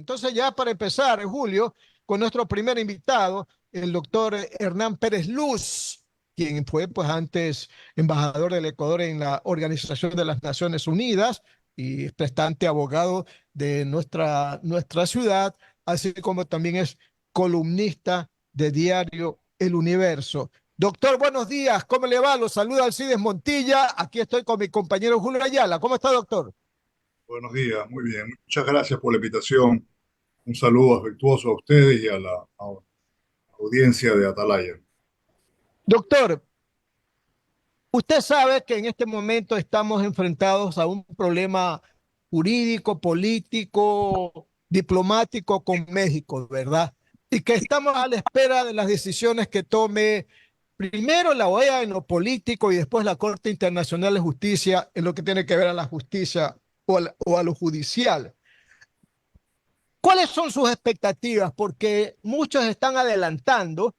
Entonces ya para empezar, Julio, con nuestro primer invitado, el doctor Hernán Pérez Luz, quien fue pues antes embajador del Ecuador en la Organización de las Naciones Unidas y prestante abogado de nuestra ciudad, así como también es columnista de diario El Universo. Doctor, buenos días, ¿cómo le va? Los saluda Alcides Montilla, aquí estoy con mi compañero Julio Ayala. ¿Cómo está, doctor? Buenos días, muy bien. Muchas gracias por la invitación. Un saludo afectuoso a ustedes y a la audiencia de Atalaya. Doctor, usted sabe que en este momento estamos enfrentados a un problema jurídico, político, diplomático con México, ¿verdad? Y que estamos a la espera de las decisiones que tome primero la OEA en lo político y después la Corte Internacional de Justicia en lo que tiene que ver a la justicia o a lo judicial. ¿Cuáles son sus expectativas? Porque muchos están adelantando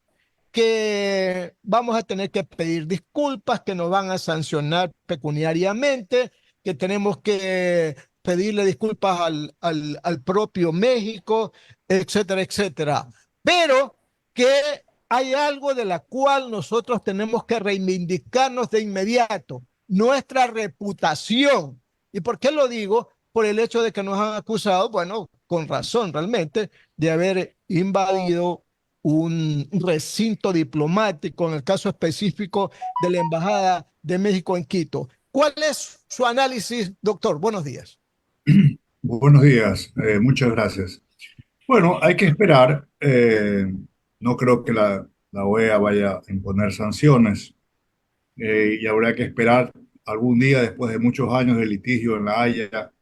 que vamos a tener que pedir disculpas, que nos van a sancionar pecuniariamente, que tenemos que pedirle disculpas al propio México, etcétera, etcétera. Pero que hay algo de la cual nosotros tenemos que reivindicarnos de inmediato, nuestra reputación. ¿Y por qué lo digo? Por el hecho de que nos han acusado, bueno, con razón realmente, de haber invadido un recinto diplomático, en el caso específico de la Embajada de México en Quito. ¿Cuál es su análisis, doctor? Buenos días. Buenos días, muchas gracias. Bueno, hay que esperar. No creo que la OEA vaya a imponer sanciones y habrá que esperar algún día, después de muchos años de litigio en La Haya,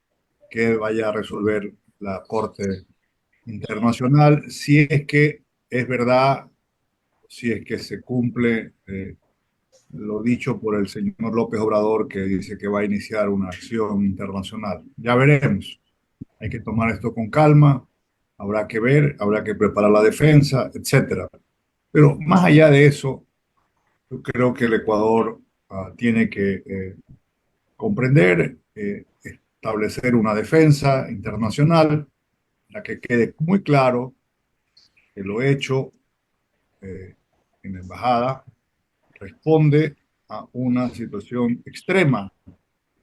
que vaya a resolver la Corte Internacional, si es que es verdad, si es que se cumple lo dicho por el señor López Obrador, que dice que va a iniciar una acción internacional. Ya veremos. Hay que tomar esto con calma, habrá que ver, habrá que preparar la defensa, etcétera. Pero más allá de eso, yo creo que el Ecuador tiene que comprender, establecer una defensa internacional en la que quede muy claro que lo hecho eh, en la embajada responde a una situación extrema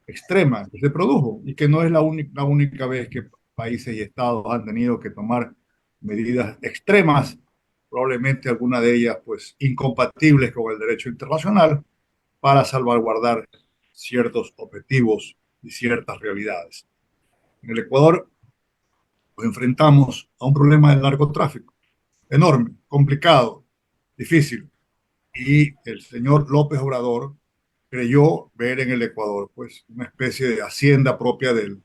que se produjo y que no es la única vez que países y estados han tenido que tomar medidas extremas, probablemente algunas de ellas pues incompatibles con el derecho internacional para salvaguardar ciertos objetivos y ciertas realidades. En el Ecuador nos enfrentamos a un problema del narcotráfico enorme, complicado, difícil, y el señor López Obrador creyó ver en el Ecuador pues una especie de hacienda propia de él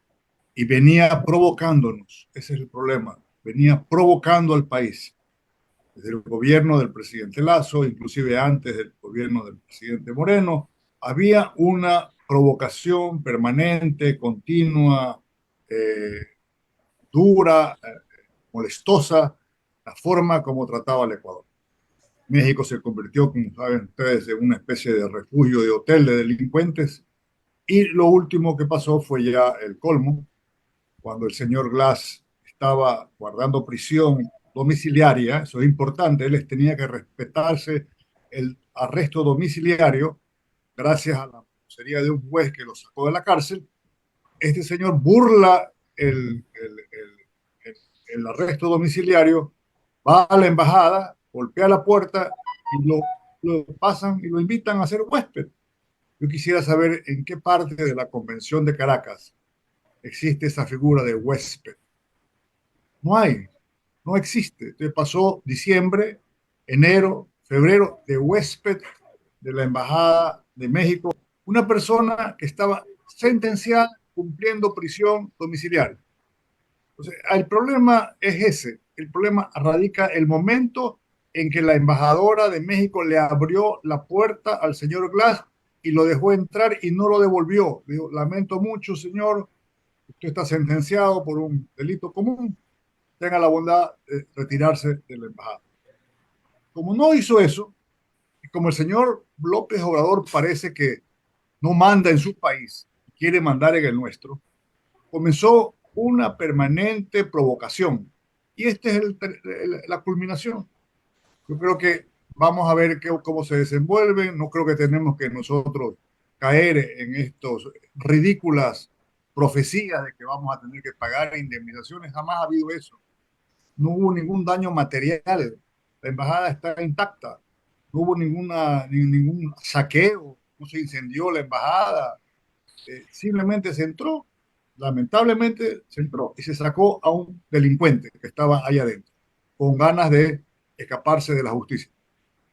y venía provocándonos, ese es el problema, venía provocando al país desde el gobierno del presidente Lazo, inclusive antes del gobierno del presidente Moreno, había una provocación permanente, continua, eh, dura, molestosa, la forma como trataba al Ecuador. México se convirtió, como saben ustedes, en una especie de refugio de hotel de delincuentes. Y lo último que pasó fue ya el colmo, cuando el señor Glass estaba guardando prisión domiciliaria. Eso es importante, él les tenía que respetarse el arresto domiciliario gracias a la sería de un juez que lo sacó de la cárcel. Este señor burla el arresto domiciliario, va a la embajada, golpea la puerta y lo pasan y lo invitan a ser huésped. Yo quisiera saber en qué parte de la Convención de Caracas existe esa figura de huésped. No hay, no existe. Entonces pasó diciembre, enero, febrero de huésped de la Embajada de México, una persona que estaba sentenciada cumpliendo prisión domiciliaria. Entonces, el problema es ese. El problema radica el momento en que la embajadora de México le abrió la puerta al señor Glass y lo dejó entrar y no lo devolvió. Le dijo, lamento mucho, señor, usted está sentenciado por un delito común, tenga la bondad de retirarse de la embajada. Como no hizo eso, y como el señor López Obrador parece que no manda en su país, quiere mandar en el nuestro, comenzó una permanente provocación. Y esta es la culminación. Yo creo que vamos a ver cómo se desenvuelven. No creo que tenemos que nosotros caer en estas ridículas profecías de que vamos a tener que pagar indemnizaciones. Jamás ha habido eso. No hubo ningún daño material. La embajada está intacta. No hubo ningún saqueo. No se incendió la embajada. Simplemente se entró, lamentablemente se entró y se sacó a un delincuente que estaba ahí adentro, con ganas de escaparse de la justicia.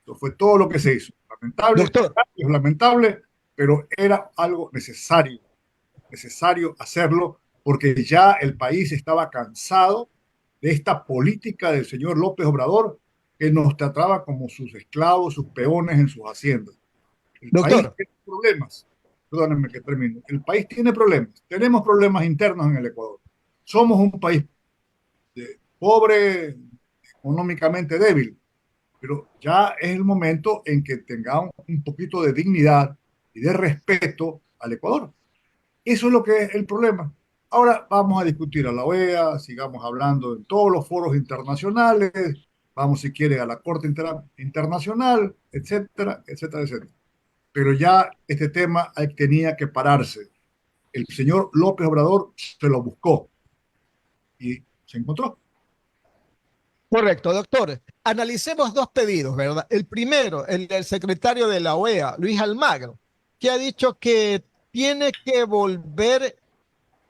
Eso fue todo lo que se hizo. Lamentable, Doctor, es lamentable, pero era algo necesario hacerlo porque ya el país estaba cansado de esta política del señor López Obrador que nos trataba como sus esclavos, sus peones en sus haciendas. El país doctor, tiene problemas. Perdónenme que termine. El país tiene problemas. Tenemos problemas internos en el Ecuador. Somos un país pobre, económicamente débil, pero ya es el momento en que tengamos un poquito de dignidad y de respeto al Ecuador. Eso es lo que es el problema. Ahora vamos a discutir a la OEA, sigamos hablando en todos los foros internacionales, vamos si quiere a la Corte Internacional, etcétera, etcétera, etcétera. Pero ya este tema tenía que pararse. El señor López Obrador se lo buscó y se encontró. correcto, doctor. Analicemos dos pedidos, ¿verdad? El primero, el del secretario de la OEA, Luis Almagro, que ha dicho que tiene que volver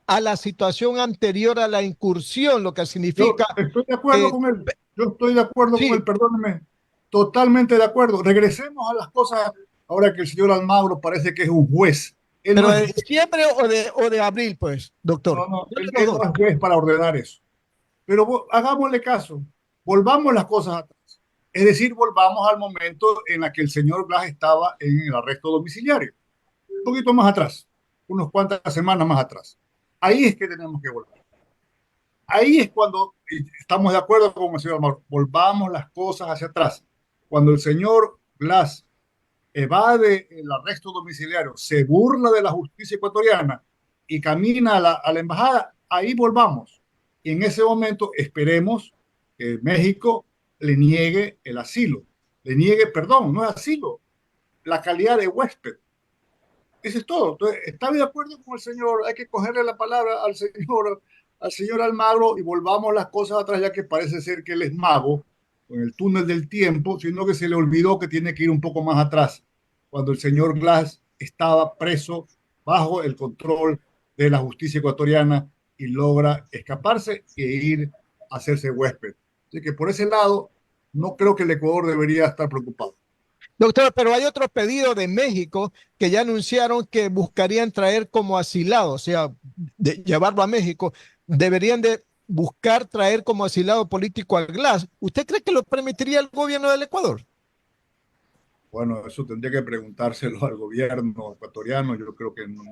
a la situación anterior a la incursión, lo que Yo significa, estoy de acuerdo eh, con él. Yo estoy de acuerdo con él, sí, perdóneme. Totalmente de acuerdo. Regresemos a las cosas ahora que el señor Almagro parece que es un juez. Él pero no es de juez. diciembre o de abril, pues, doctor. No, no, ¿Cuál de los él no dos? es juez para ordenar eso. Pero hagámosle caso. Volvamos las cosas atrás. Es decir, volvamos al momento en el que el señor Blas estaba en el arresto domiciliario. Un poquito más atrás, unos cuantas semanas más atrás. Ahí es que tenemos que volver. Ahí es cuando estamos de acuerdo con el señor Amor. Volvamos las cosas hacia atrás. Cuando el señor Blas evade el arresto domiciliario, se burla de la justicia ecuatoriana y camina a la embajada, ahí volvamos. Y en ese momento esperemos que México le niegue el asilo, le niegue, perdón, no es asilo, la calidad de huésped. Eso es todo. Entonces, está de acuerdo con el señor, hay que cogerle la palabra al señor Almagro y volvamos las cosas atrás, ya que parece ser que él es mago con el túnel del tiempo, sino que se le olvidó que tiene que ir un poco más atrás, cuando el señor Glass estaba preso bajo el control de la justicia ecuatoriana y logra escaparse e ir a hacerse huésped. Así que por ese lado, no creo que el Ecuador debería estar preocupado. Doctor, pero hay otro pedido de México que ya anunciaron que buscarían traer como asilado, o sea, llevarlo a México. Deberían de buscar traer como asilado político al Glass. ¿Usted cree que lo permitiría el gobierno del Ecuador? Bueno, eso tendría que preguntárselo al gobierno ecuatoriano. Yo creo que no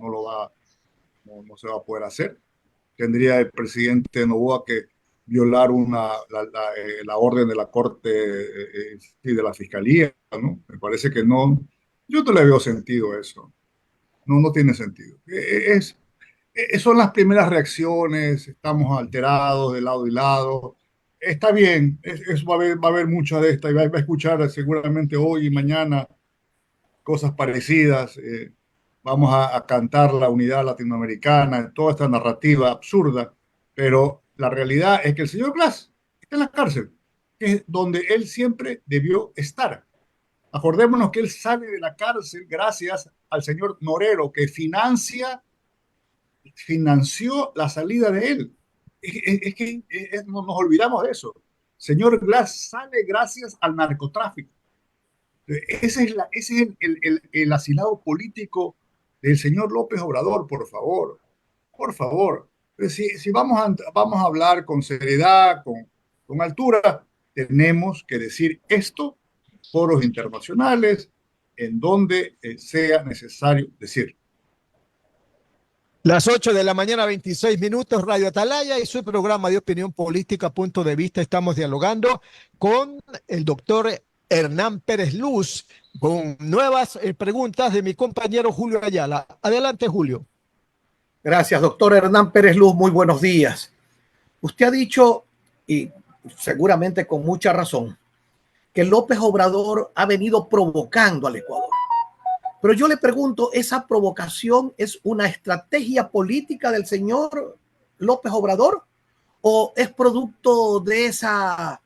se va a poder hacer. Tendría el presidente Noboa que violar la orden de la Corte y de la Fiscalía, ¿no? Me parece que no. Yo no le veo sentido a eso. No, no tiene sentido. Son las primeras reacciones, estamos alterados de lado y lado. Está bien, va a haber mucha de esta y va a escuchar seguramente hoy y mañana cosas parecidas. Vamos a cantar la unidad latinoamericana, toda esta narrativa absurda, pero la realidad es que el señor Glass está en la cárcel, que es donde él siempre debió estar. Acordémonos que él sale de la cárcel gracias al señor Norero, que financió la salida de él. Es que no nos olvidamos de eso. Señor Glass sale gracias al narcotráfico. Ese es el asilado político del señor López Obrador, por favor, por favor. Si vamos a hablar con seriedad, con altura, tenemos que decir esto en foros internacionales, en donde sea necesario decir. Las 8 de la mañana, 26 minutos, Radio Atalaya y su programa de opinión política, punto de vista. Estamos dialogando con el doctor Hernán Pérez Luz, con nuevas preguntas de mi compañero Julio Ayala. Adelante, Julio. Gracias, doctor Hernán Pérez Luz. Muy buenos días. Usted ha dicho, y seguramente con mucha razón, que López Obrador ha venido provocando al Ecuador. Pero yo le pregunto, ¿esa provocación es una estrategia política del señor López Obrador o es producto de esa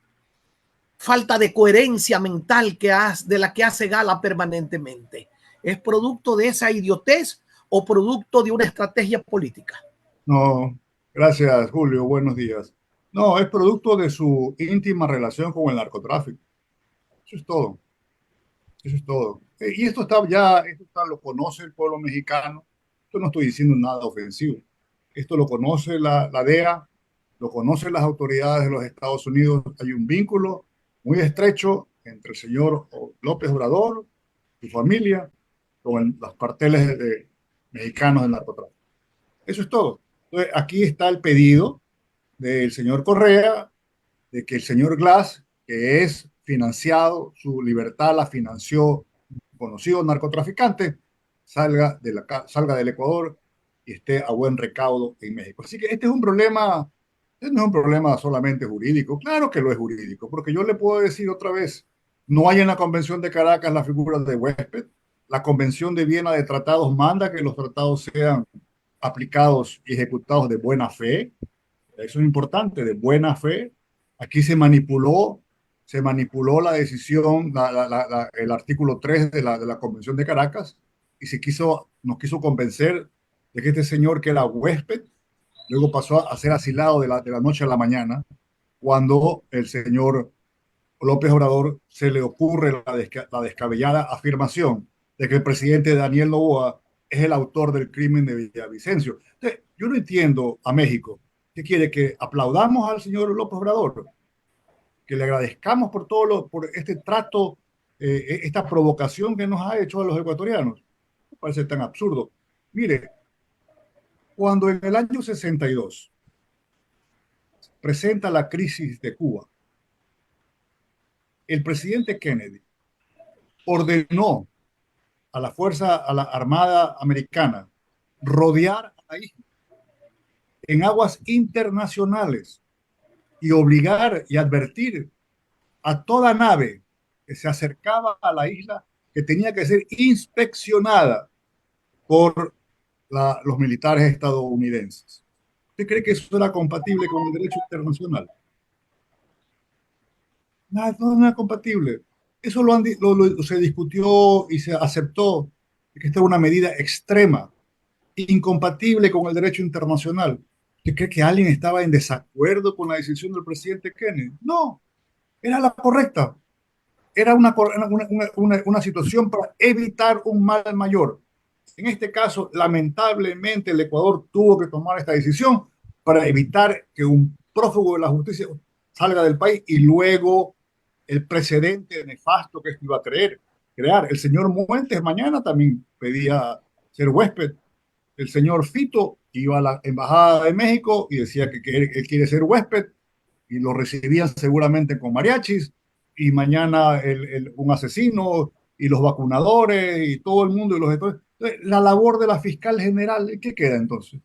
falta de coherencia mental de la que hace gala permanentemente? ¿Es producto de esa idiotez o producto de una estrategia política? No, gracias, Julio. Buenos días. No, es producto de su íntima relación con el narcotráfico. Eso es todo. Eso es todo. Y lo conoce el pueblo mexicano. Esto no estoy diciendo nada ofensivo. Esto lo conoce la DEA, lo conocen las autoridades de los Estados Unidos. Hay un vínculo muy estrecho entre el señor López Obrador, su familia, con los carteles mexicanos del narcotráfico. Eso es todo. Entonces, aquí está el pedido del señor Correa de que el señor Glass, que es financiado, su libertad la financió un conocido narcotraficante, salga del Ecuador y esté a buen recaudo en México. Así que este no es un problema solamente jurídico. Claro que lo es jurídico, porque yo le puedo decir otra vez, no hay en la Convención de Caracas la figura de huésped. La Convención de Viena de Tratados manda que los tratados sean aplicados y ejecutados de buena fe. Eso es importante, de buena fe. Aquí se manipuló la decisión, el artículo 3 de la Convención de Caracas y nos quiso convencer de que este señor que era huésped, luego pasó a ser asilado de la noche a la mañana, cuando el señor López Obrador se le ocurre la descabellada afirmación de que el presidente Daniel Noboa es el autor del crimen de Villavicencio. Entonces, yo no entiendo a México. ¿Qué quiere? ¿Que aplaudamos al señor López Obrador? ¿Que le agradezcamos por este trato, esta provocación que nos ha hecho a los ecuatorianos? Me parece tan absurdo. Mire, cuando en el año 62 presenta la crisis de Cuba, el presidente Kennedy ordenó a la Armada Americana, rodear a la isla en aguas internacionales y obligar y advertir a toda nave que se acercaba a la isla que tenía que ser inspeccionada por los militares estadounidenses. ¿Usted cree que eso era compatible con el derecho internacional? Nada, no era compatible. Eso se discutió y se aceptó que esta era una medida extrema, incompatible con el derecho internacional. ¿Usted cree que alguien estaba en desacuerdo con la decisión del presidente Kennedy? No, era la correcta. Era una situación para evitar un mal mayor. En este caso, lamentablemente, el Ecuador tuvo que tomar esta decisión para evitar que un prófugo de la justicia salga del país y luego el precedente nefasto que esto iba a crear. El señor Muentes mañana también pedía ser huésped. El señor Fito iba a la Embajada de México y decía que él quiere ser huésped y lo recibían seguramente con mariachis y mañana un asesino y los vacunadores y todo el mundo y los gestores. La labor de la fiscal general, ¿en qué queda entonces?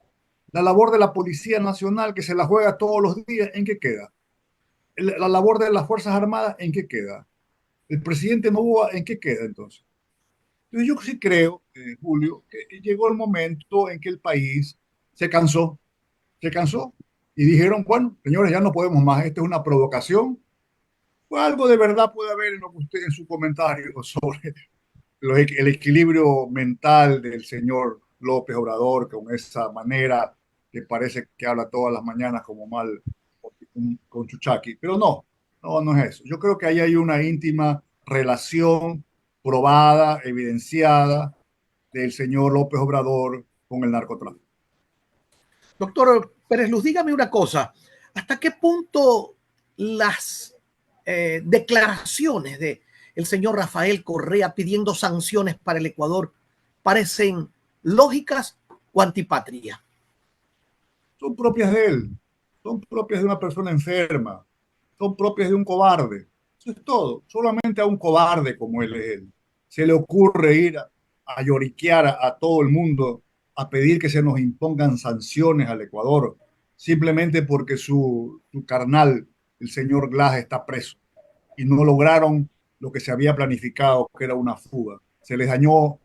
La labor de la Policía Nacional que se la juega todos los días, ¿en qué queda? La labor de las Fuerzas Armadas, ¿en qué queda? El presidente Noboa, ¿en qué queda entonces? Entonces yo sí creo, Julio, que llegó el momento en que el país se cansó, se cansó y dijeron, bueno, señores, ya no podemos más, esta es una provocación. Pues algo de verdad puede haber en lo que usted en su comentario sobre el equilibrio mental del señor López Obrador, con esa manera que parece que habla todas las mañanas como mal con Chuchaki. Pero no es eso. Yo creo que ahí hay una íntima relación probada, evidenciada del señor López Obrador con el narcotráfico. Doctor Pérez Luz, dígame una cosa. ¿Hasta qué punto las declaraciones de el señor Rafael Correa pidiendo sanciones para el Ecuador parecen lógicas o antipatria? Son propias de él, son propias de una persona enferma, son propias de un cobarde. Eso es todo. Solamente a un cobarde como él se le ocurre ir a lloriquear a todo el mundo a pedir que se nos impongan sanciones al Ecuador simplemente porque su carnal, el señor Glass, está preso y no lograron lo que se había planificado, que era una fuga. Se les dañó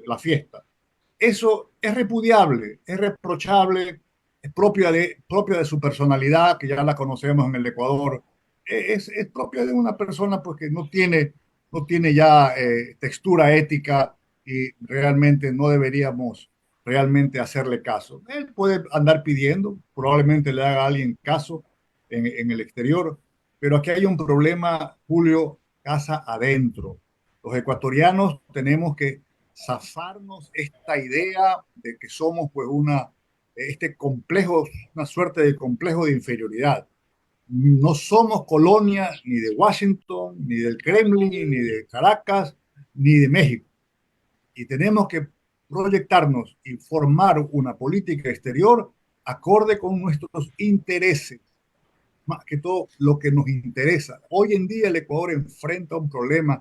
la fiesta. Eso es repudiable, es reprochable, es propia de su personalidad, que ya la conocemos en el Ecuador. Es propia de una persona pues, que no tiene ya textura ética y realmente no deberíamos realmente hacerle caso. Él puede andar pidiendo, probablemente le haga a alguien caso en el exterior, pero aquí hay un problema, Julio, casa adentro. Los ecuatorianos tenemos que zafarnos esta idea de que somos pues este complejo, una suerte de complejo de inferioridad. No somos colonia ni de Washington, ni del Kremlin, ni de Caracas, ni de México. Y tenemos que proyectarnos y formar una política exterior acorde con nuestros intereses, más que todo lo que nos interesa. Hoy en día el Ecuador enfrenta un problema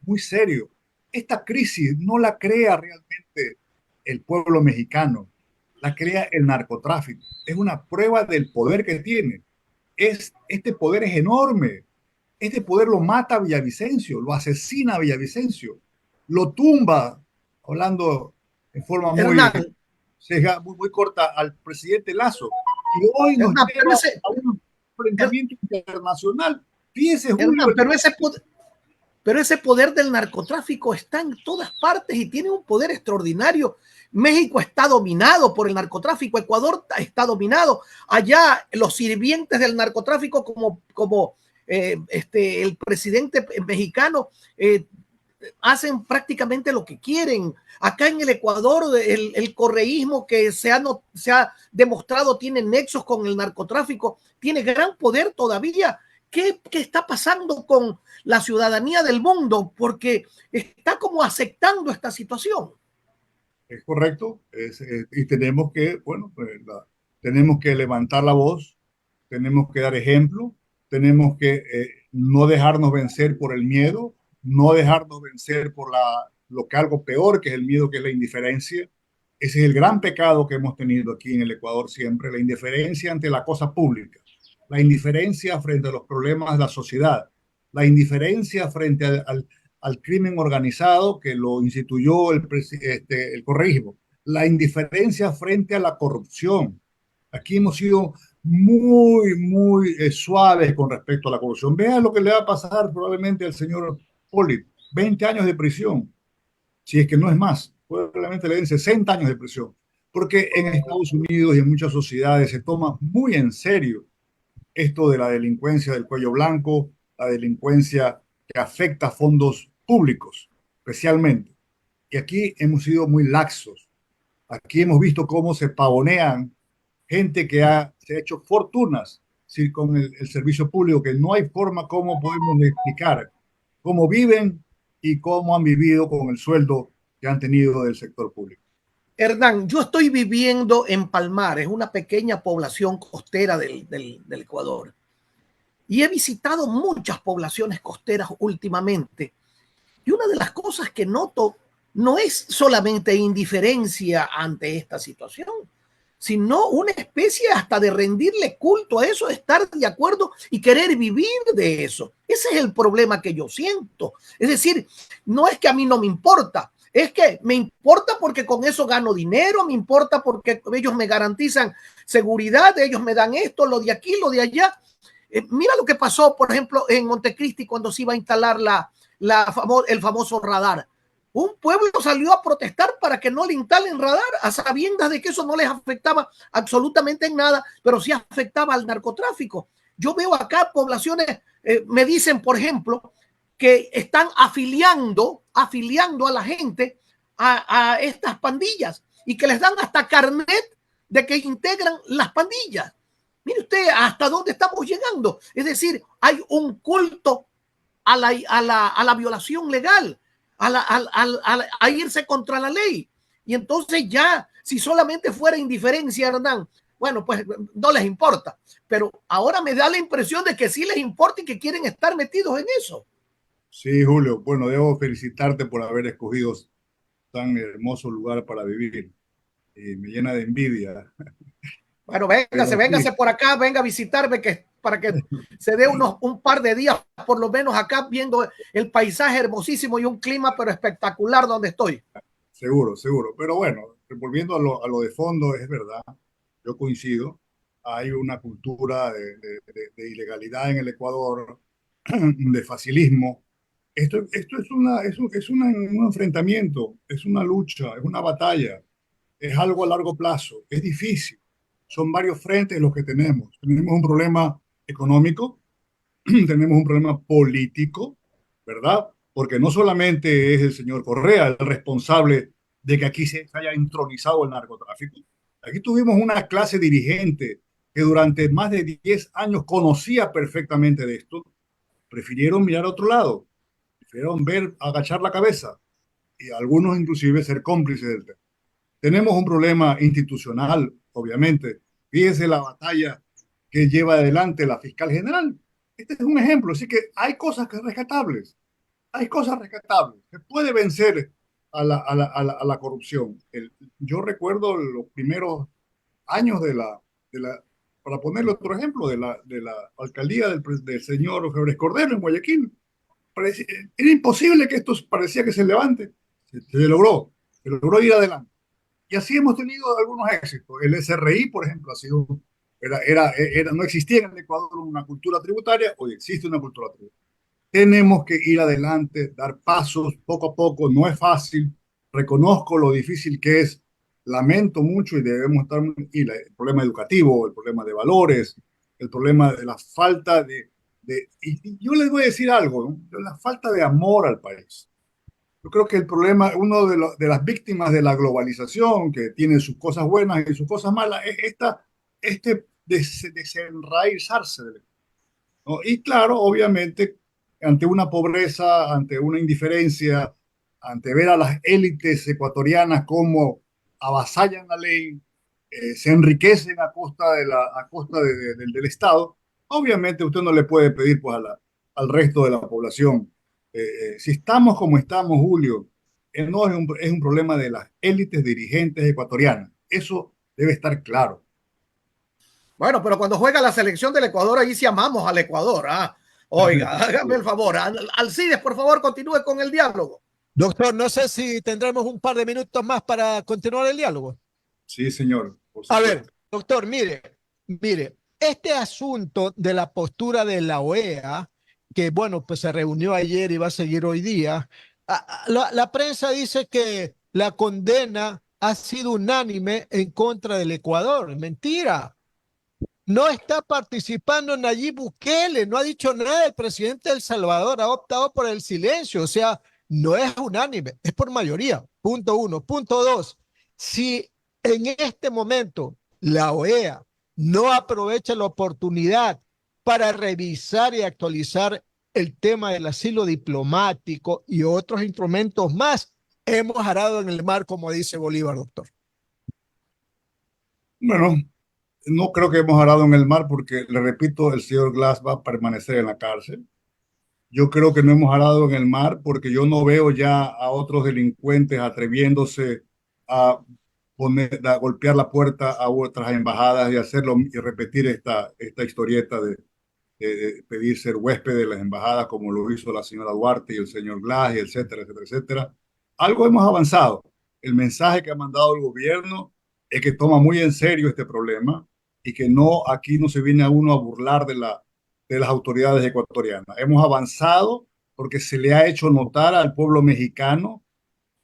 muy serio. Esta crisis no la crea realmente el pueblo mexicano, la crea el narcotráfico. Es una prueba del poder que tiene. Este poder es enorme. Este poder lo mata a Villavicencio, lo asesina a Villavicencio, lo tumba, hablando en forma Hernán, muy corta, al presidente Lazo. Y hoy nos Hernán, lleva a un enfrentamiento internacional. Fíjese, Julio, Hernán, pero ese poder del narcotráfico está en todas partes y tiene un poder extraordinario. México está dominado por el narcotráfico, Ecuador está dominado. Allá los sirvientes del narcotráfico como el presidente mexicano hacen prácticamente lo que quieren. Acá en el Ecuador, el correísmo que se ha demostrado tiene nexos con el narcotráfico, tiene gran poder todavía. ¿Qué está pasando con la ciudadanía del mundo? Porque está como aceptando esta situación. es correcto, y tenemos que, bueno, tenemos que levantar la voz, tenemos que dar ejemplo, tenemos que no dejarnos vencer por el miedo, no dejarnos vencer por lo que algo peor, que es el miedo, que es la indiferencia. Ese es el gran pecado que hemos tenido aquí en el Ecuador siempre, la indiferencia ante la cosa pública, la indiferencia frente a los problemas de la sociedad, la indiferencia frente al crimen organizado que lo instituyó el correísmo, la indiferencia frente a la corrupción. Aquí hemos sido muy suaves con respecto a la corrupción. Vean lo que le va a pasar probablemente al señor Poli, 20 años de prisión, si es que no es más, probablemente le den 60 años de prisión, porque en Estados Unidos y en muchas sociedades se toma muy en serio esto de la delincuencia del cuello blanco, la delincuencia que afecta a fondos públicos, especialmente. Y aquí hemos sido muy laxos. Aquí hemos visto cómo se pavonean gente que se ha hecho fortunas, sí, con el servicio público, que no hay forma como podemos explicar cómo viven y cómo han vivido con el sueldo que han tenido del sector público. Hernán, yo estoy viviendo en Palmares, una pequeña población costera del Ecuador, y he visitado muchas poblaciones costeras últimamente. Y una de las cosas que noto no es solamente indiferencia ante esta situación, sino una especie hasta de rendirle culto a eso, de estar de acuerdo y querer vivir de eso. Ese es el problema que yo siento. Es decir, no es que a mí no me importa, es que me importa porque con eso gano dinero, me importa porque ellos me garantizan seguridad, ellos me dan esto, lo de aquí, lo de allá. Mira lo que pasó, por ejemplo, en Montecristi cuando se iba a instalar el famoso radar. Un pueblo salió a protestar para que no le instalen radar, a sabiendas de que eso no les afectaba absolutamente en nada, pero sí afectaba al narcotráfico. Yo veo acá poblaciones, me dicen, por ejemplo, que están afiliando a la gente a estas pandillas y que les dan hasta carnet de que integran las pandillas. Mire usted hasta dónde estamos llegando. Es decir, hay un culto a la violación legal, a irse contra la ley. Y entonces ya, si solamente fuera indiferencia, Hernán, bueno, pues no les importa. Pero ahora me da la impresión de que sí les importa y que quieren estar metidos en eso. Sí, Julio, bueno, debo felicitarte por haber escogido tan hermoso lugar para vivir. y me llena de envidia. Bueno, Pero véngase sí, por acá, venga a visitarme para que se dé un par de días, por lo menos acá, viendo el paisaje hermosísimo y un clima pero espectacular donde estoy. seguro, seguro. Pero bueno, volviendo a lo de fondo, es verdad, yo coincido. Hay una cultura de ilegalidad en el Ecuador, de facilismo. Esto un enfrentamiento, es una lucha, es una batalla, es algo a largo plazo, es difícil. Son varios frentes los que tenemos. Tenemos un problema económico, tenemos un problema político, ¿verdad? Porque no solamente es el señor Correa el responsable de que aquí se haya entronizado el narcotráfico. Aquí tuvimos una clase dirigente que durante más de 10 años conocía perfectamente de esto, prefirieron mirar a otro lado, prefirieron ver, agachar la cabeza y algunos inclusive ser cómplices del tema. Tenemos un problema institucional, obviamente. Fíjese la batalla que lleva adelante la fiscal general. Este es un ejemplo. Así que hay cosas que rescatables. Hay cosas rescatables. Se puede vencer a la corrupción. Yo recuerdo los primeros años de la, para ponerle otro ejemplo, de la alcaldía del señor Febres Cordero en Guayaquil. Era imposible que esto parecía que se levante. Se logró ir adelante. Y así hemos tenido algunos éxitos. El SRI, por ejemplo, ha sido, no existía en el Ecuador una cultura tributaria, hoy existe una cultura tributaria. Tenemos que ir adelante, dar pasos poco a poco, no es fácil, reconozco lo difícil que es, lamento mucho y debemos estar, el problema educativo, el problema de valores, el problema de la falta y yo les voy a decir algo, ¿no? La falta de amor al país. Yo creo que el problema, uno de las víctimas de la globalización, que tiene sus cosas buenas y sus cosas malas, es desenraizarse del, ¿no? Y claro, obviamente, ante una pobreza, ante una indiferencia, ante ver a las élites ecuatorianas como avasallan la ley, se enriquecen a costa, del Estado, obviamente usted no le puede pedir pues, al resto de la población. Si estamos como estamos, Julio, no es un problema de las élites dirigentes ecuatorianas. Eso debe estar claro. Bueno, pero cuando juega la selección del Ecuador, ahí sí amamos al Ecuador. ¿Ah? Oiga, hágame el favor. Alcides, por favor, continúe con el diálogo. Doctor, no sé si tendremos un par de minutos más para continuar el diálogo. Sí, señor, por A ver, supuesto. doctor, mire, este asunto de la postura de la OEA, que bueno, pues se reunió ayer y va a seguir hoy día, la prensa dice que la condena ha sido unánime en contra del Ecuador. Mentira. No está participando Nayib Bukele, no ha dicho nada el presidente de El Salvador, ha optado por el silencio, o sea, no es unánime, es por mayoría. Punto uno. Punto dos, si en este momento la OEA no aprovecha la oportunidad para revisar y actualizar el tema del asilo diplomático y otros instrumentos más, hemos arado en el mar, como dice Bolívar, doctor. Bueno, no creo que hemos arado en el mar porque, le repito, el señor Glass va a permanecer en la cárcel. Yo creo que no hemos arado en el mar porque yo no veo ya a otros delincuentes atreviéndose a a golpear la puerta a otras embajadas y hacerlo y repetir esta historieta de pedir ser huésped de las embajadas como lo hizo la señora Duarte y el señor Glass, y etcétera, etcétera, etcétera. Algo hemos avanzado. El mensaje que ha mandado el gobierno es que toma muy en serio este problema y que no, aquí no se viene a uno a burlar de las autoridades ecuatorianas. Hemos avanzado porque se le ha hecho notar al pueblo mexicano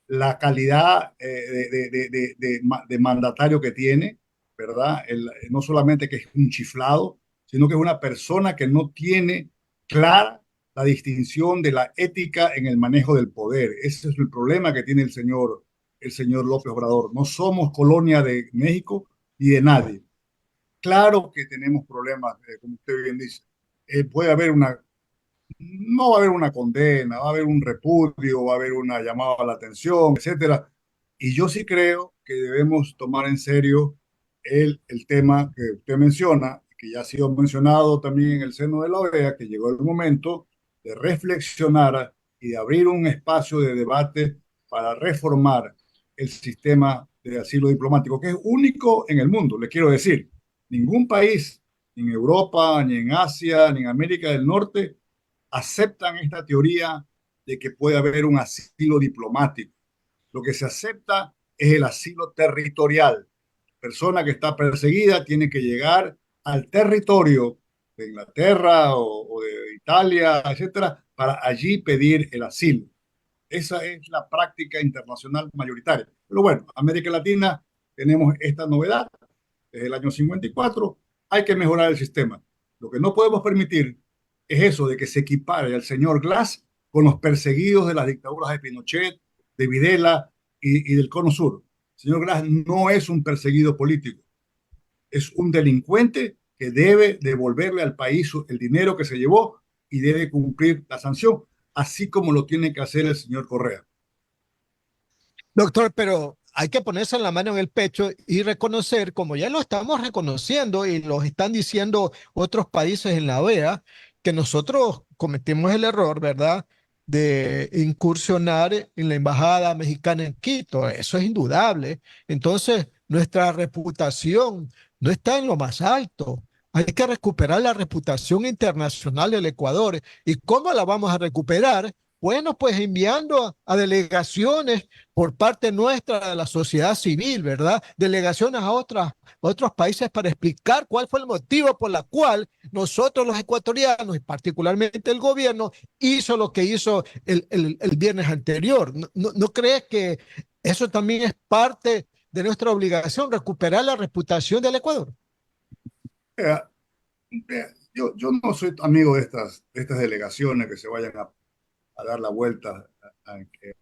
la calidad de mandatario que tiene, ¿verdad? No solamente que es un chiflado, sino que es una persona que no tiene clara la distinción de la ética en el manejo del poder. Ese es el problema que tiene el señor López Obrador. No somos colonia de México ni de nadie. Claro que tenemos problemas, como usted bien dice. Puede haber no va a haber una condena, va a haber un repudio, va a haber una llamada a la atención, etcétera. Y yo sí creo que debemos tomar en serio el tema que usted menciona, que ya ha sido mencionado también en el seno de la OEA, que llegó el momento de reflexionar y de abrir un espacio de debate para reformar el sistema de asilo diplomático, que es único en el mundo. Le quiero decir, ningún país, ni en Europa, ni en Asia, ni en América del Norte, aceptan esta teoría de que puede haber un asilo diplomático. Lo que se acepta es el asilo territorial. Persona que está perseguida tiene que llegar al territorio de Inglaterra o de Italia, etcétera, para allí pedir el asilo. Esa es la práctica internacional mayoritaria. Pero bueno, América Latina tenemos esta novedad desde el año 54. Hay que mejorar el sistema. Lo que no podemos permitir es eso de que se equipare al señor Glass con los perseguidos de las dictaduras de Pinochet, de Videla y del Cono Sur. El señor Glass no es un perseguido político, es un delincuente que debe devolverle al país el dinero que se llevó y debe cumplir la sanción, así como lo tiene que hacer el señor Correa. Doctor, pero hay que ponerse la mano en el pecho y reconocer, como ya lo estamos reconociendo y lo están diciendo otros países en la OEA, que nosotros cometimos el error, ¿verdad?, de incursionar en la embajada mexicana en Quito. Eso es indudable. Entonces, nuestra reputación no está en lo más alto. Hay que recuperar la reputación internacional del Ecuador. ¿Y cómo la vamos a recuperar? Bueno, pues enviando a delegaciones por parte nuestra de la sociedad civil, ¿verdad? Delegaciones a otros países para explicar cuál fue el motivo por la cual nosotros los ecuatorianos y particularmente el gobierno hizo lo que hizo el viernes anterior. ¿No crees que eso también es parte de nuestra obligación, recuperar la reputación del Ecuador? Eh, yo no soy amigo de estas delegaciones que se vayan a dar la vuelta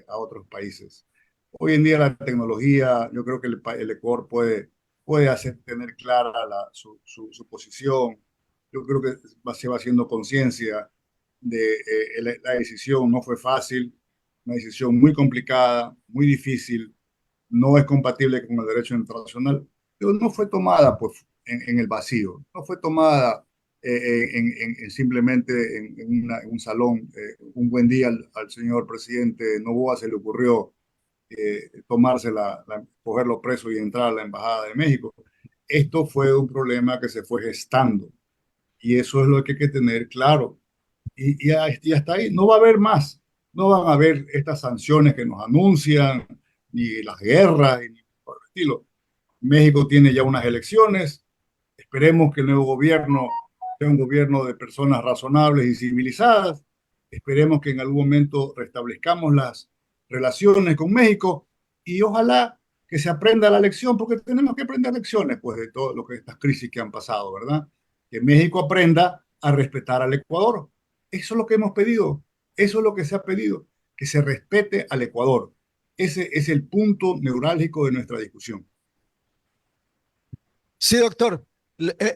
a otros países. Hoy en día la tecnología, yo creo que el Ecuador puede hacer tener clara su posición. Yo creo que se va haciendo conciencia de la decisión no fue fácil, una decisión muy complicada, muy difícil, no es compatible con el derecho internacional, pero no fue tomada pues, en el vacío, no fue tomada simplemente en un salón. Un buen día al señor presidente Noboa se le ocurrió cogerlo preso y entrar a la Embajada de México. Esto fue un problema que se fue gestando y eso es lo que hay que tener claro. Y hasta ahí no va a haber más, no van a haber estas sanciones que nos anuncian, ni las guerras, ni por el estilo. México tiene ya unas elecciones, esperemos que el nuevo gobierno sea un gobierno de personas razonables y civilizadas, esperemos que en algún momento restablezcamos las relaciones con México y ojalá que se aprenda la lección, porque tenemos que aprender lecciones pues, de todo lo que estas crisis que han pasado, ¿verdad? Que México aprenda a respetar al Ecuador. Eso es lo que hemos pedido, eso es lo que se ha pedido, que se respete al Ecuador. Ese es el punto neurálgico de nuestra discusión. Sí, doctor.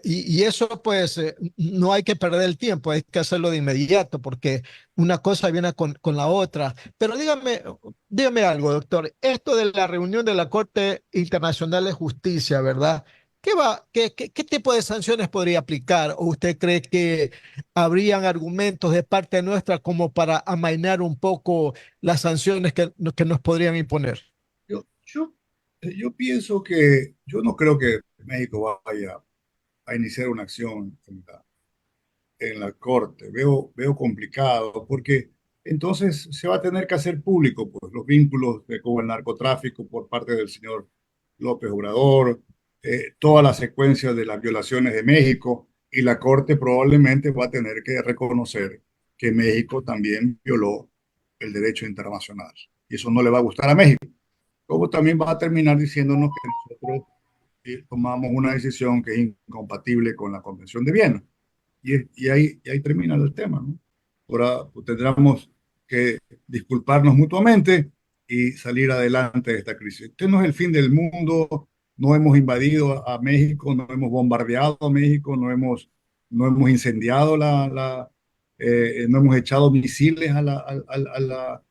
Y eso pues no hay que perder el tiempo, hay que hacerlo de inmediato porque una cosa viene con la otra. Pero dígame algo, doctor. Esto de la reunión de la Corte Internacional de Justicia, ¿verdad? ¿Qué tipo de sanciones podría aplicar? ¿O usted cree que habrían argumentos de parte nuestra como para amainar un poco las sanciones que nos podrían imponer? Yo, yo, yo pienso que yo no creo que México vaya a iniciar una acción en la Corte. Veo complicado porque entonces se va a tener que hacer público pues, los vínculos con el narcotráfico por parte del señor López Obrador, toda la secuencia de las violaciones de México y la Corte probablemente va a tener que reconocer que México también violó el derecho internacional. Y eso no le va a gustar a México. Como también va a terminar diciéndonos que nosotros tomamos una decisión que es incompatible con la Convención de Viena. Y ahí termina el tema, ¿no? Ahora pues, tendremos que disculparnos mutuamente y salir adelante de esta crisis. Este no es el fin del mundo, no hemos invadido a México, no hemos bombardeado a México, no hemos incendiado no hemos echado misiles a la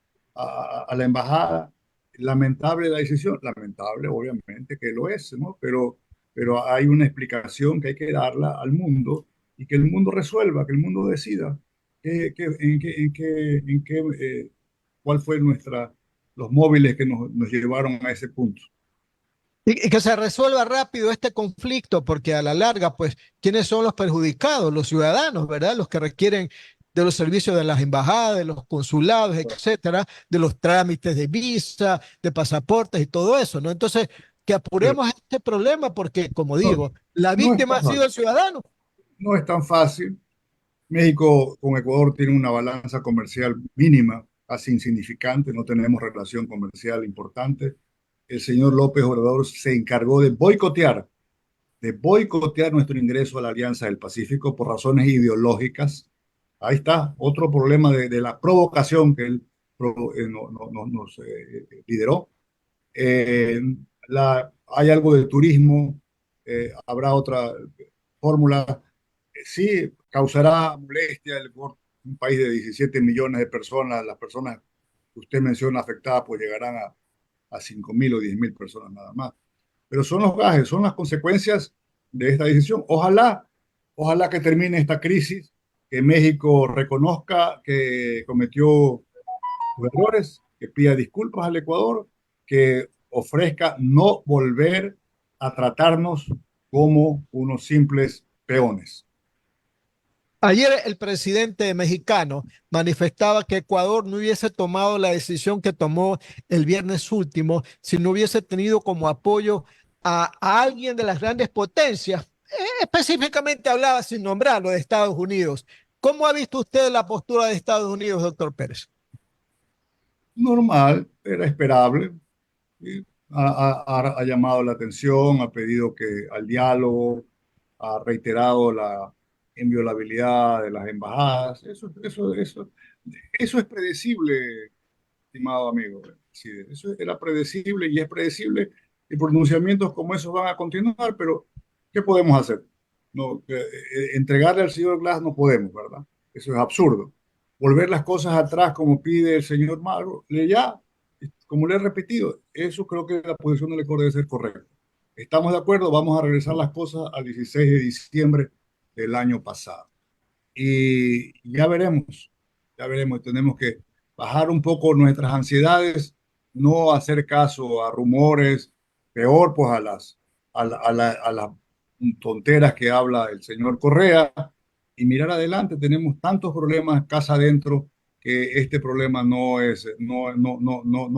embajada. Lamentable la decisión, lamentable obviamente que lo es, ¿no? Pero hay una explicación que hay que darla al mundo y que el mundo resuelva, que el mundo decida cuál fue los móviles que nos llevaron a ese punto. Y que se resuelva rápido este conflicto, porque a la larga, pues, ¿quiénes son los perjudicados? Los ciudadanos, ¿verdad? Los que requieren de los servicios de las embajadas, de los consulados, etcétera, de los trámites de visa, de pasaportes y todo eso, ¿no? Entonces, que Pero apuremos este problema, porque, como no, digo, la no es víctima ha tan sido fácil. el ciudadano. No es tan fácil. México con Ecuador tiene una balanza comercial mínima, casi insignificante, no tenemos relación comercial importante. El señor López Obrador se encargó de boicotear nuestro ingreso a la Alianza del Pacífico por razones ideológicas. Ahí está, otro problema de la provocación que él nos lideró. Eh, Hay algo de turismo, habrá otra fórmula. Sí, causará molestia un país de 17 millones de personas. Las personas que usted menciona afectadas pues llegarán a 5.000 o 10.000 personas nada más. Pero son los gajes, son las consecuencias de esta decisión. Ojalá que termine esta crisis, que México reconozca que cometió sus errores, que pida disculpas al Ecuador, que ofrezca no volver a tratarnos como unos simples peones. Ayer el presidente mexicano manifestaba que Ecuador no hubiese tomado la decisión que tomó el viernes último si no hubiese tenido como apoyo a alguien de las grandes potencias. Específicamente hablaba sin nombrarlo de Estados Unidos. ¿Cómo ha visto usted la postura de Estados Unidos, doctor Pérez? Normal, era esperable. ¿Sí? Ha llamado la atención, ha pedido que al diálogo, ha reiterado la inviolabilidad de las embajadas. Eso es predecible, estimado amigo. Sí, eso era predecible y es predecible. Y pronunciamientos como esos van a continuar, pero ¿qué podemos hacer? No, entregarle al señor Glass no podemos, ¿verdad? Eso es absurdo. Volver las cosas atrás como pide el señor Magro, ya, como le he repetido, eso creo que la posición del Ecuador debe ser correcta. Estamos de acuerdo, vamos a regresar las cosas al 16 de diciembre del año pasado. Y ya veremos, tenemos que bajar un poco nuestras ansiedades, no hacer caso a rumores, peor pues a las tonteras que habla el señor Correa y mirar adelante. Tenemos tantos problemas casa adentro que este problema no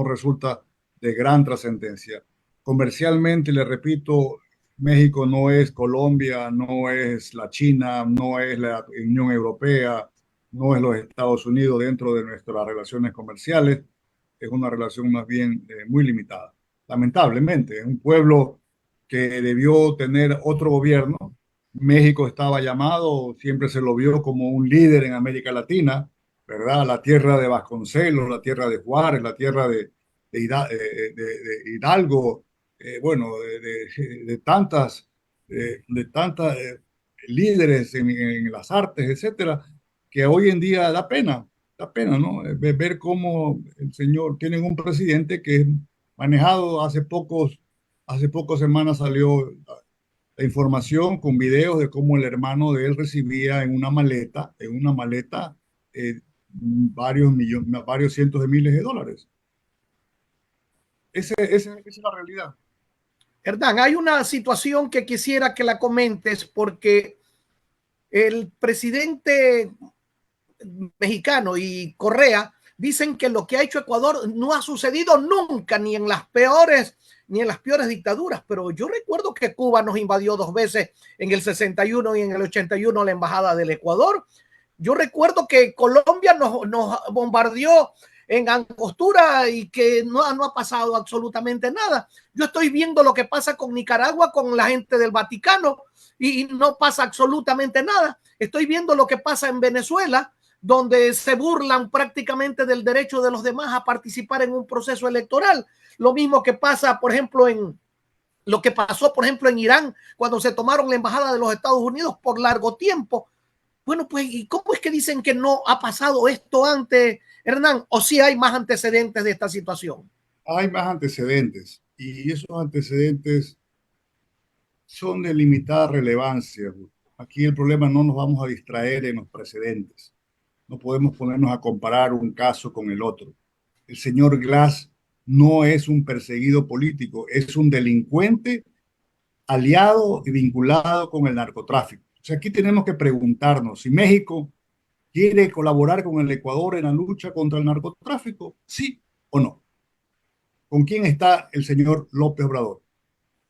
resulta de gran trascendencia. Comercialmente, le repito, México no es Colombia, no es la China, no es la Unión Europea, no es los Estados Unidos dentro de nuestras relaciones comerciales. Es una relación más bien muy limitada. Lamentablemente, es un pueblo que debió tener otro gobierno. México estaba llamado, siempre se lo vio como un líder en América Latina, ¿verdad? La tierra de Vasconcelos, la tierra de Juárez, la tierra de Hidalgo, bueno, de tantas líderes en las artes, etcétera, que hoy en día da pena, ¿no? Ver cómo el señor tiene un presidente que es manejado hace pocas semanas salió la información con videos de cómo el hermano de él recibía en una maleta, varios millones, varios cientos de miles de dólares. Esa es la realidad. Hernán, hay una situación que quisiera que la comentes porque el presidente mexicano y Correa dicen que lo que ha hecho Ecuador no ha sucedido nunca, ni en las peores dictaduras, pero yo recuerdo que Cuba nos invadió 2 veces, en el 61 y en el 81 la embajada del Ecuador. Yo recuerdo que Colombia nos bombardeó en Angostura y que no ha pasado absolutamente nada. Yo estoy viendo lo que pasa con Nicaragua, con la gente del Vaticano, y no pasa absolutamente nada. Estoy viendo lo que pasa en Venezuela, donde se burlan prácticamente del derecho de los demás a participar en un proceso electoral. Lo mismo que pasa, por ejemplo, lo que pasó, por ejemplo, en Irán, cuando se tomaron la embajada de los Estados Unidos por largo tiempo. Bueno, pues, ¿y cómo es que dicen que no ha pasado esto antes, Hernán? ¿O si hay más antecedentes de esta situación? Hay más antecedentes y esos antecedentes son de limitada relevancia. Aquí el problema no nos vamos a distraer en los precedentes. No podemos ponernos a comparar un caso con el otro. El señor Glass no es un perseguido político, es un delincuente aliado y vinculado con el narcotráfico. O sea, aquí tenemos que preguntarnos si México quiere colaborar con el Ecuador en la lucha contra el narcotráfico, sí o no. ¿Con quién está el señor López Obrador?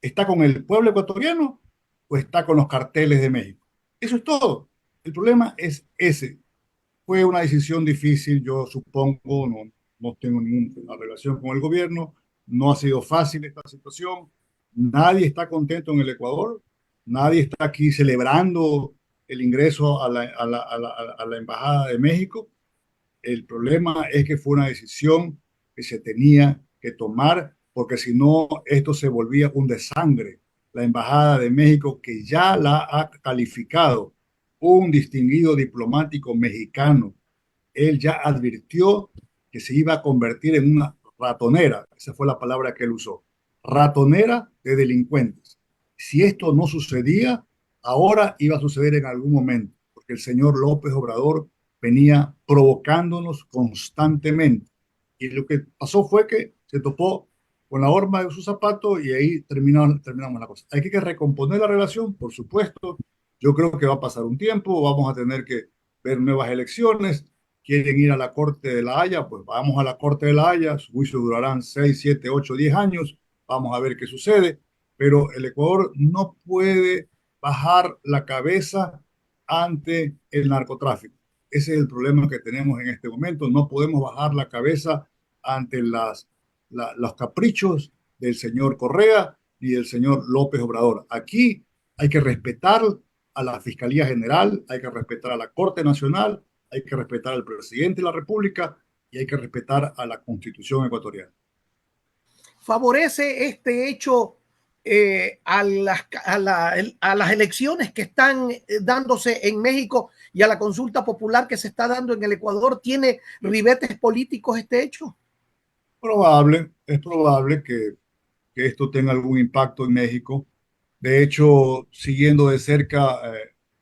¿Está con el pueblo ecuatoriano o está con los carteles de México? Eso es todo. El problema es ese. Fue una decisión difícil, yo supongo, no tengo ninguna relación con el gobierno, no ha sido fácil esta situación, nadie está contento en el Ecuador, nadie está aquí celebrando el ingreso a la Embajada de México. El problema es que fue una decisión que se tenía que tomar, porque si no, esto se volvía un desangre. La Embajada de México, que ya la ha calificado un distinguido diplomático mexicano, él ya advirtió que se iba a convertir en una ratonera, esa fue la palabra que él usó, ratonera de delincuentes. Si esto no sucedía, ahora iba a suceder en algún momento, porque el señor López Obrador venía provocándonos constantemente. Y lo que pasó fue que se topó con la horma de su zapato y ahí terminamos la cosa. Hay que recomponer la relación, por supuesto. Yo creo que va a pasar un tiempo, vamos a tener que ver nuevas elecciones. Quieren ir a la Corte de la Haya, pues vamos a la Corte de la Haya, sus juicios durarán 6, 7, 8, 10 años, vamos a ver qué sucede, pero el Ecuador no puede bajar la cabeza ante el narcotráfico. Ese es el problema que tenemos en este momento, no podemos bajar la cabeza ante los caprichos del señor Correa ni del señor López Obrador. Aquí hay que respetar a la Fiscalía General, hay que respetar a la Corte Nacional, hay que respetar al presidente de la República y hay que respetar a la Constitución ecuatoriana. ¿Favorece este hecho a las elecciones que están dándose en México y a la consulta popular que se está dando en el Ecuador? ¿Tiene ribetes políticos este hecho? Es probable que esto tenga algún impacto en México. De hecho, siguiendo de cerca,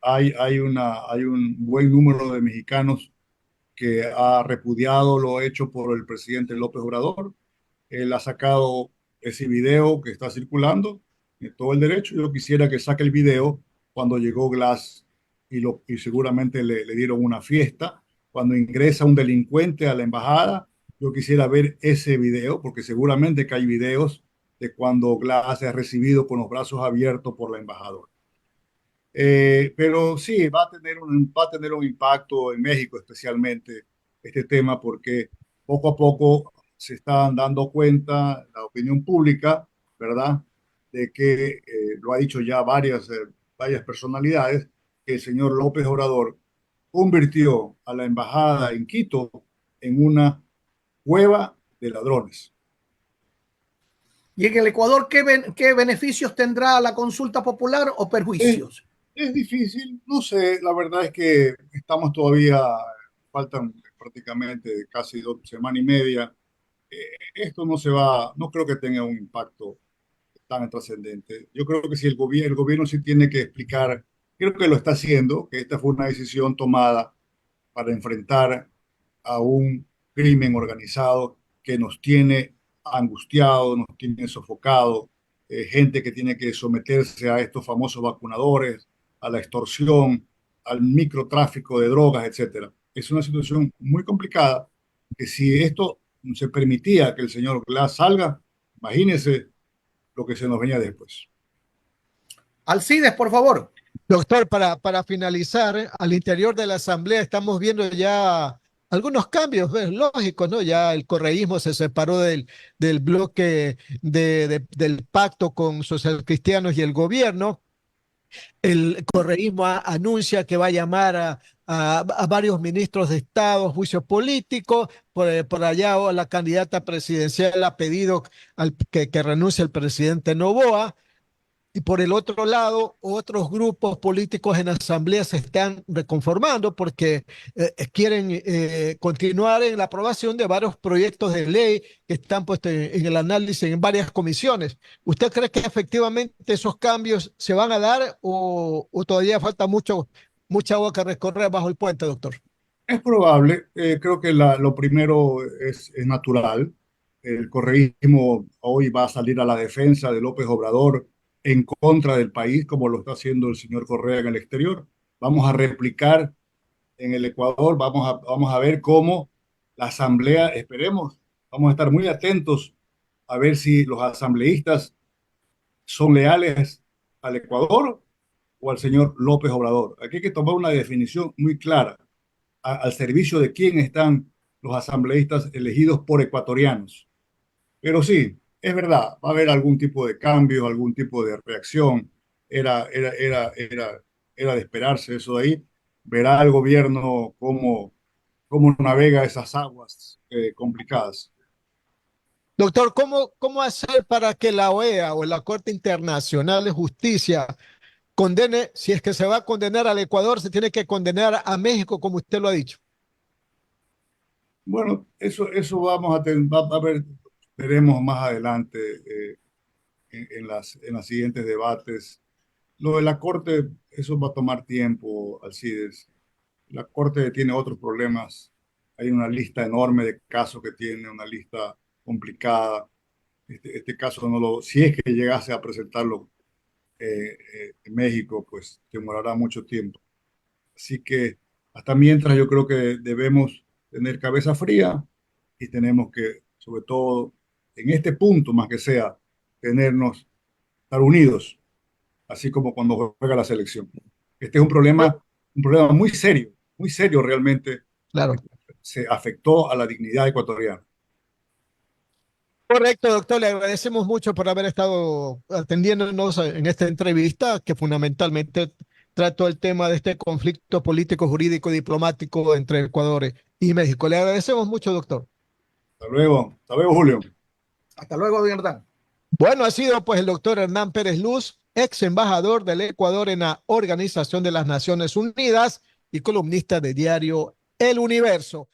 hay un buen número de mexicanos que ha repudiado lo hecho por el presidente López Obrador. Él ha sacado ese video que está circulando, todo el derecho. Yo quisiera que saque el video cuando llegó Glass y seguramente le dieron una fiesta. Cuando ingresa un delincuente a la embajada, yo quisiera ver ese video, porque seguramente que hay videos de cuando Glass es recibido con los brazos abiertos por la embajadora. Pero sí, va a tener un impacto en México, especialmente este tema, porque poco a poco se están dando cuenta la opinión pública, ¿verdad? De que lo ha dicho ya varias personalidades, que el señor López Obrador convirtió a la embajada en Quito en una cueva de ladrones. ¿Y en el Ecuador qué beneficios tendrá la consulta popular o perjuicios? Es difícil, no sé, la verdad es que estamos todavía, faltan prácticamente casi 2 semanas y media. Esto no creo que tenga un impacto tan trascendente. Yo creo que si el gobierno sí tiene que explicar, creo que lo está haciendo, que esta fue una decisión tomada para enfrentar a un crimen organizado que nos tiene angustiado, nos tiene sofocado, gente que tiene que someterse a estos famosos vacunadores, a la extorsión, al microtráfico de drogas, etcétera. Es una situación muy complicada que si esto se permitía que el señor Glass salga, imagínense lo que se nos venía después. Alcides, por favor. Doctor, para finalizar, al interior de la Asamblea estamos viendo ya algunos cambios, pues, lógicos, ¿no? Ya el correísmo se separó del bloque del pacto con socialcristianos y el gobierno. El correísmo anuncia que va a llamar a varios ministros de Estado a juicio político. Por allá la candidata presidencial ha pedido que renuncie el presidente Noboa. Y por el otro lado, otros grupos políticos en asamblea se están reconformando porque quieren continuar en la aprobación de varios proyectos de ley que están puestos en el análisis en varias comisiones. ¿Usted cree que efectivamente esos cambios se van a dar o todavía falta mucha agua que recorrer bajo el puente, doctor? Es probable, creo que lo primero es natural. El correísmo hoy va a salir a la defensa de López Obrador en contra del país, como lo está haciendo el señor Correa en el exterior. Vamos a replicar en el Ecuador, vamos a ver cómo la asamblea, esperemos, vamos a estar muy atentos a ver si los asambleístas son leales al Ecuador o al señor López Obrador. Aquí hay que tomar una definición muy clara al servicio de quién están los asambleístas elegidos por ecuatorianos. Pero sí, es verdad, va a haber algún tipo de cambio, algún tipo de reacción. Era de esperarse eso de ahí. Verá el gobierno cómo navega esas aguas complicadas. Doctor, ¿cómo hacer para que la OEA o la Corte Internacional de Justicia condene, si es que se va a condenar al Ecuador, se tiene que condenar a México, como usted lo ha dicho? Bueno, eso va a ver, veremos más adelante en las siguientes debates. Lo de la Corte, eso va a tomar tiempo, Alcides. La Corte tiene otros problemas. Hay una lista enorme de casos que tiene, una lista complicada. Este caso si es que llegase a presentarlo en México, pues demorará mucho tiempo. Así que hasta mientras yo creo que debemos tener cabeza fría y tenemos que, sobre todo en este punto más que sea, estar unidos, así como cuando juega la selección. Este es un problema muy serio realmente. Claro. Se afectó a la dignidad ecuatoriana. Correcto, doctor. Le agradecemos mucho por haber estado atendiéndonos en esta entrevista que fundamentalmente trató el tema de este conflicto político, jurídico y diplomático entre Ecuador y México. Le agradecemos mucho, doctor. Hasta luego, Julio. Hasta luego, Bernardán. Bueno, ha sido pues el doctor Hernán Pérez Luz, ex embajador del Ecuador en la Organización de las Naciones Unidas y columnista de diario El Universo.